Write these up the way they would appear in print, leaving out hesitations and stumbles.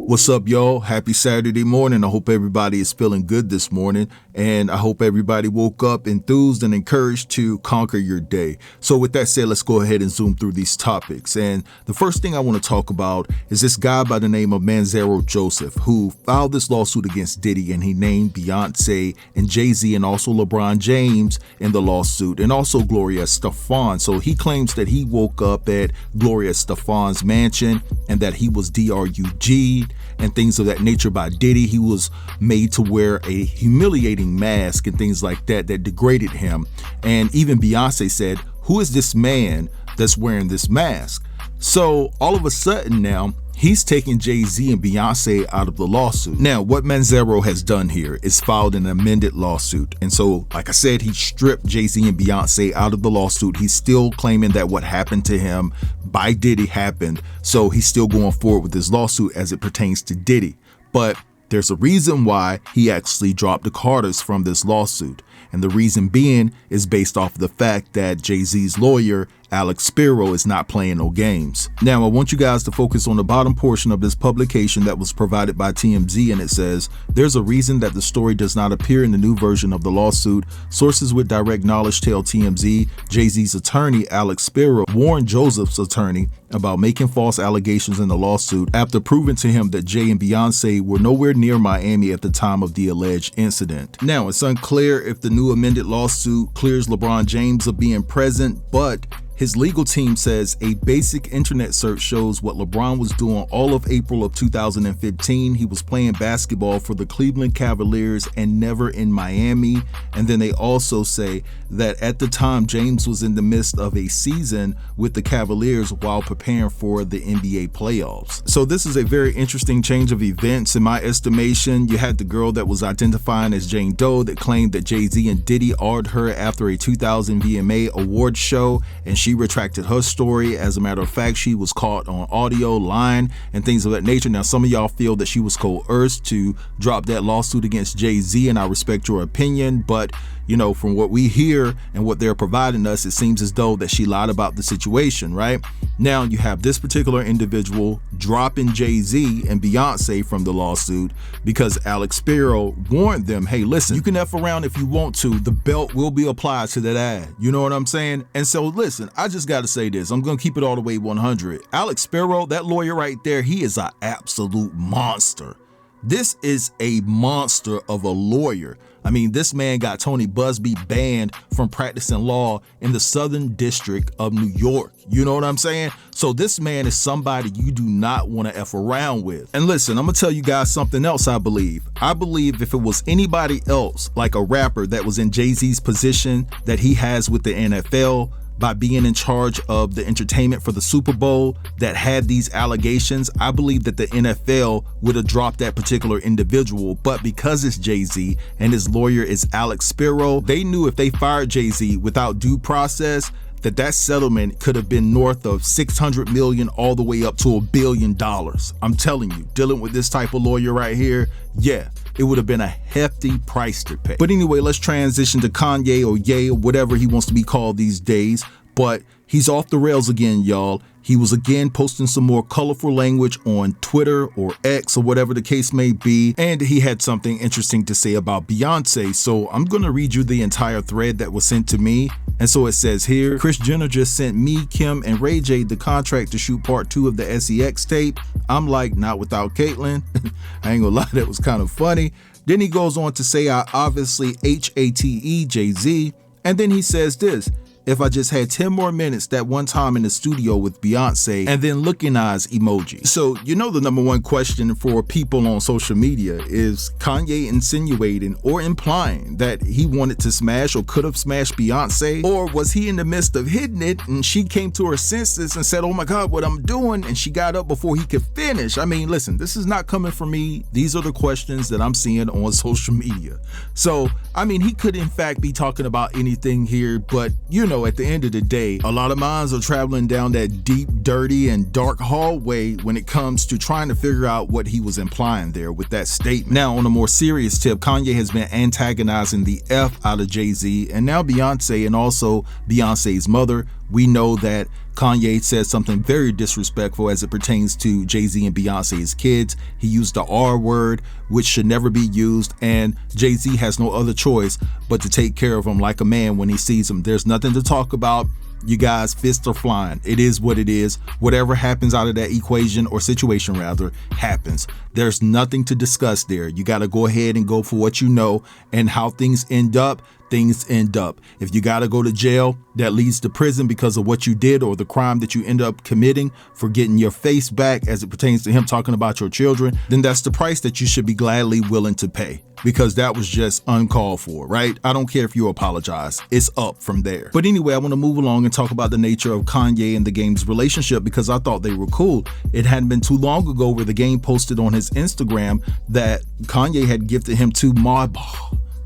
What's up, y'all? Happy Saturday morning. I hope everybody is feeling good this morning, and I hope everybody woke up enthused and encouraged to conquer your day. So with that said, let's go ahead and zoom through these topics. And the first thing I want to talk about is this guy by the name of Manzaro Joseph, who filed this lawsuit against Diddy, and he named Beyonce and Jay-Z and also LeBron James in the lawsuit, and also Gloria Estefan. So he claims that he woke up at Gloria Estefan's mansion and that he was DRUG'd and things of that nature by Diddy. He was made to wear a humiliating mask and things like that degraded him. And even Beyonce said, "Who is this man that's wearing this mask?" So all of a sudden now, he's taking Jay-Z and Beyonce out of the lawsuit. Now, what Manzaro has done here is filed an amended lawsuit. And so, like I said, he stripped Jay-Z and Beyonce out of the lawsuit. He's still claiming that what happened to him by Diddy happened. So he's still going forward with this lawsuit as it pertains to Diddy. But there's a reason why he actually dropped the Carters from this lawsuit. And the reason being is based off of the fact that Jay-Z's lawyer, Alex Spiro, is not playing no games. Now, I want you guys to focus on the bottom portion of this publication that was provided by TMZ, and it says, "There's a reason that the story does not appear in the new version of the lawsuit. Sources with direct knowledge tell TMZ Jay-Z's attorney, Alex Spiro, warned Joseph's attorney about making false allegations in the lawsuit after proving to him that Jay and Beyonce were nowhere near Miami at the time of the alleged incident." Now, it's unclear if the new amended lawsuit clears LeBron James of being present, but his legal team says a basic internet search shows what LeBron was doing all of April of 2015. He was playing basketball for the Cleveland Cavaliers and never in Miami. And then they also say that at the time, James was in the midst of a season with the Cavaliers while preparing for the NBA playoffs. So this is a very interesting change of events in my estimation. You had the girl that was identifying as Jane Doe that claimed that Jay-Z and Diddy awed her after a 2000 VMA award show, and she retracted her story. As a matter of fact, she was caught on audio, line, and things of that nature. Now, some of y'all feel that she was coerced to drop that lawsuit against Jay-Z, and I respect your opinion, but you know, from what we hear and what they're providing us, it seems as though that she lied about the situation, right? Now, you have this particular individual dropping Jay-Z and Beyonce from the lawsuit because Alex Spiro warned them, hey, listen, you can F around if you want to. The belt will be applied to that ad. You know what I'm saying? And so, listen, I just got to say this. I'm going to keep it all the way 100. Alex Spiro, that lawyer right there, he is an absolute monster. This is a monster of a lawyer. I mean, this man got Tony Busby banned from practicing law in the Southern District of New York. You know what I'm saying? So this man is somebody you do not want to F around with. And listen, I'm going to tell you guys something else I believe. I believe if it was anybody else, like a rapper that was in Jay-Z's position that he has with the NFL, by being in charge of the entertainment for the Super Bowl that had these allegations, I believe that the NFL would have dropped that particular individual. But because it's Jay-Z and his lawyer is Alex Spiro, they knew if they fired Jay-Z without due process, that settlement could have been north of $600 million all the way up to $1 billion. I'm telling you, dealing with this type of lawyer right here, yeah, it would have been a hefty price to pay. But anyway, let's transition to Kanye or Ye or whatever he wants to be called these days. But he's off the rails again, y'all. He was again posting some more colorful language on Twitter or X or whatever the case may be. And he had something interesting to say about Beyonce. So I'm going to read you the entire thread that was sent to me. And so it says here, Kris Jenner just sent me, Kim, and Ray J the contract to shoot part 2 of the SEX tape. I'm like, not without Caitlyn. I ain't gonna lie, that was kind of funny. Then he goes on to say, I obviously HATE Jay-Z. And then he says this, if I just had 10 more minutes that one time in the studio with Beyonce, and then looking eyes emoji. So, you know, the number one question for people on social media is Kanye insinuating or implying that he wanted to smash or could have smashed Beyonce? Or was he in the midst of hitting it and she came to her senses and said, oh my God, what I'm doing? And she got up before he could finish. I mean, listen, this is not coming from me. These are the questions that I'm seeing on social media. So, I mean, he could in fact be talking about anything here, but you know, at the end of the day, a lot of minds are traveling down that deep, dirty, and dark hallway when it comes to trying to figure out what he was implying there with that statement. Now, on a more serious tip, Kanye has been antagonizing the F out of Jay-Z, and now Beyonce and also Beyonce's mother We know that Kanye said something very disrespectful as it pertains to Jay-Z and Beyonce's kids. He used the R word, which should never be used, and Jay-Z has no other choice but to take care of him like a man when he sees him. There's nothing to talk about. You guys, fists are flying. It is what it is. Whatever happens out of that equation or situation rather happens. There's nothing to discuss there. You got to go ahead and go for what you know, and how things end up. Things end up. If you got to go to jail, that leads to prison because of what you did or the crime that you end up committing for getting your face back as it pertains to him talking about your children, then that's the price that you should be gladly willing to pay, because that was just uncalled for, right? I don't care if you apologize. It's up from there. But anyway, I want to move along and talk about the nature of Kanye and the Game's relationship, because I thought they were cool. It hadn't been too long ago where the Game posted on his Instagram that Kanye had gifted him 2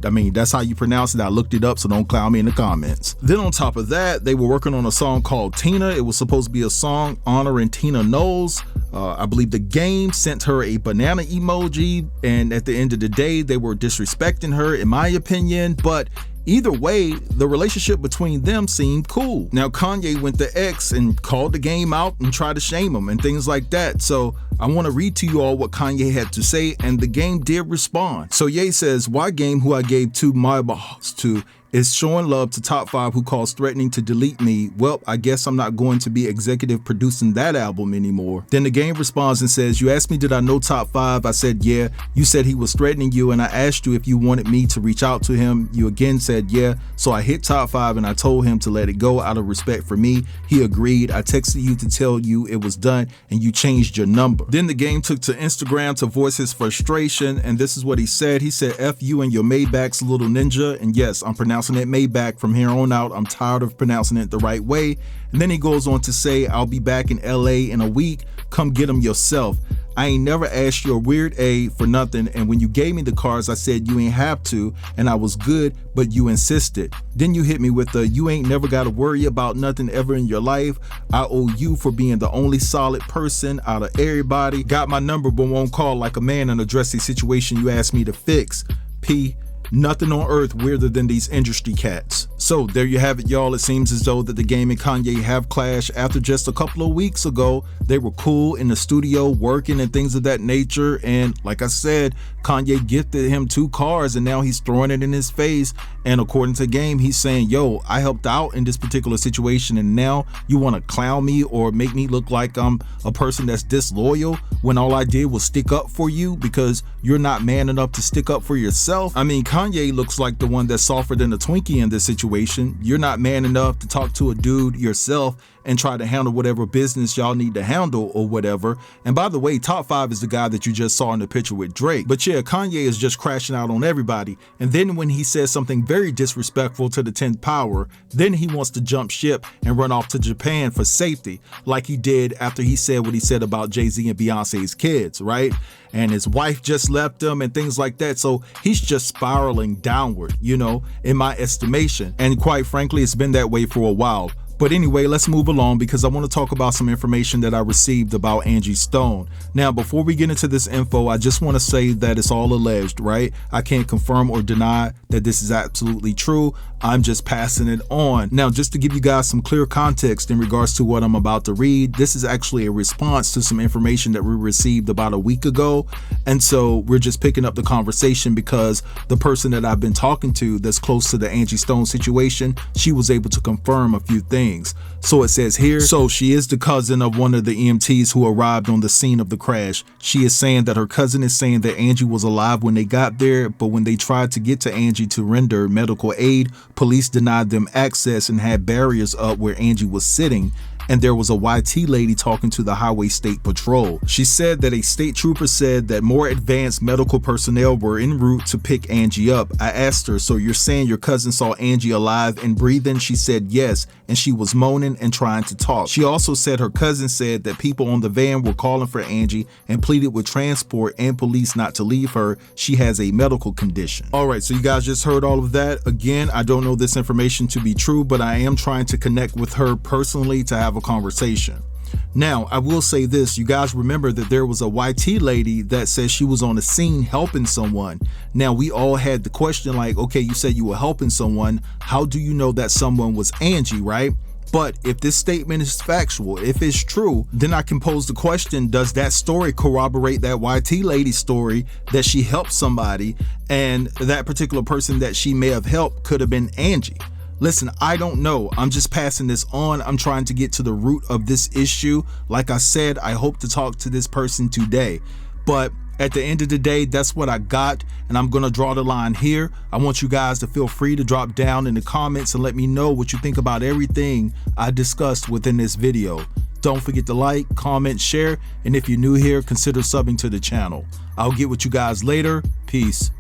I mean, that's how you pronounce it. I looked it up, so don't clown me in the comments. Then on top of that, they were working on a song called Tina. It was supposed to be a song honoring Tina Knowles. I believe the Game sent her a banana emoji, and at the end of the day, they were disrespecting her, in my opinion. But either way, the relationship between them seemed cool. Now, Kanye went to X and called the Game out and tried to shame him and things like that. So I want to read to you all what Kanye had to say, and the Game did respond. So Ye says, "Why Game, who I gave 2 balls to, is showing love to Top 5 who calls threatening to delete me. Well, I guess I'm not going to be executive producing that album anymore." Then the Game responds and says, "You asked me did I know Top 5? I said yeah. You said he was threatening you, and I asked you if you wanted me to reach out to him. You again said yeah. So I hit Top 5 and I told him to let it go out of respect for me. He agreed. I texted you to tell you it was done, and you changed your number." Then the Game took to Instagram to voice his frustration, and this is what he said. He said, "F you and your Maybach's little ninja." And yes, I'm pronouncing it Maybach from here on out. I'm tired of pronouncing it the right way. And then he goes on to say, "I'll be back in LA in a week. Come get him yourself. I ain't never asked you a weird A for nothing, and when you gave me the cars, I said you ain't have to, and I was good, but you insisted. Then you hit me with the, you ain't never got to worry about nothing ever in your life. I owe you for being the only solid person out of everybody. Got my number but won't call like a man and address the situation you asked me to fix. P. Nothing on earth weirder than these industry cats." So there you have it, y'all. It seems as though that the Game and Kanye have clashed after just a couple of weeks ago. They were cool in the studio working and things of that nature. And like I said, Kanye gifted him 2 cars and now he's throwing it in his face. And according to Game, he's saying, yo, I helped out in this particular situation, and now you want to clown me or make me look like I'm a person that's disloyal when all I did was stick up for you because you're not man enough to stick up for yourself. I mean, Kanye looks like the one that's softer than a Twinkie in this situation. You're not man enough to talk to a dude yourself and try to handle whatever business y'all need to handle or whatever. And by the way, Top 5 is the guy that you just saw in the picture with Drake. But yeah, Kanye is just crashing out on everybody. And then when he says something very disrespectful to the 10th power, then he wants to jump ship and run off to Japan for safety, like he did after he said what he said about Jay-Z and Beyonce's kids, right? And his wife just left him and things like that. So he's just spiraling downward, you know, in my estimation. And quite frankly, it's been that way for a while. But anyway, let's move along because I want to talk about some information that I received about Angie Stone. Now, before we get into this info, I just want to say that it's all alleged, right? I can't confirm or deny that this is absolutely true. I'm just passing it on. Now, just to give you guys some clear context in regards to what I'm about to read, this is actually a response to some information that we received about a week ago. And so we're just picking up the conversation because the person that I've been talking to that's close to the Angie Stone situation, she was able to confirm a few things. So it says here, so she is the cousin of one of the EMTs who arrived on the scene of the crash. She is saying that her cousin is saying that Angie was alive when they got there, but when they tried to get to Angie to render medical aid, police denied them access and had barriers up where Angie was sitting. And there was a YT lady talking to the Highway State Patrol. She said that a state trooper said that more advanced medical personnel were en route to pick Angie up. I asked her, so you're saying your cousin saw Angie alive and breathing? She said yes, and she was moaning and trying to talk. She also said her cousin said that people on the van were calling for Angie and pleaded with transport and police not to leave her. She has a medical condition. All right, so you guys just heard all of that. Again, I don't know this information to be true, but I am trying to connect with her personally to have a conversation. Now, I will say this, you guys remember that there was a YT lady that said she was on the scene helping someone. Now, we all had the question like, okay, you said you were helping someone. How do you know that someone was Angie, right? But if this statement is factual, if it's true, then I can pose the question, does that story corroborate that YT lady story that she helped somebody and that particular person that she may have helped could have been Angie? Listen, I don't know. I'm just passing this on. I'm trying to get to the root of this issue. Like I said, I hope to talk to this person today. But at the end of the day, that's what I got, and I'm going to draw the line here. I want you guys to feel free to drop down in the comments and let me know what you think about everything I discussed within this video. Don't forget to like, comment, share, and if you're new here, consider subbing to the channel. I'll get with you guys later. Peace.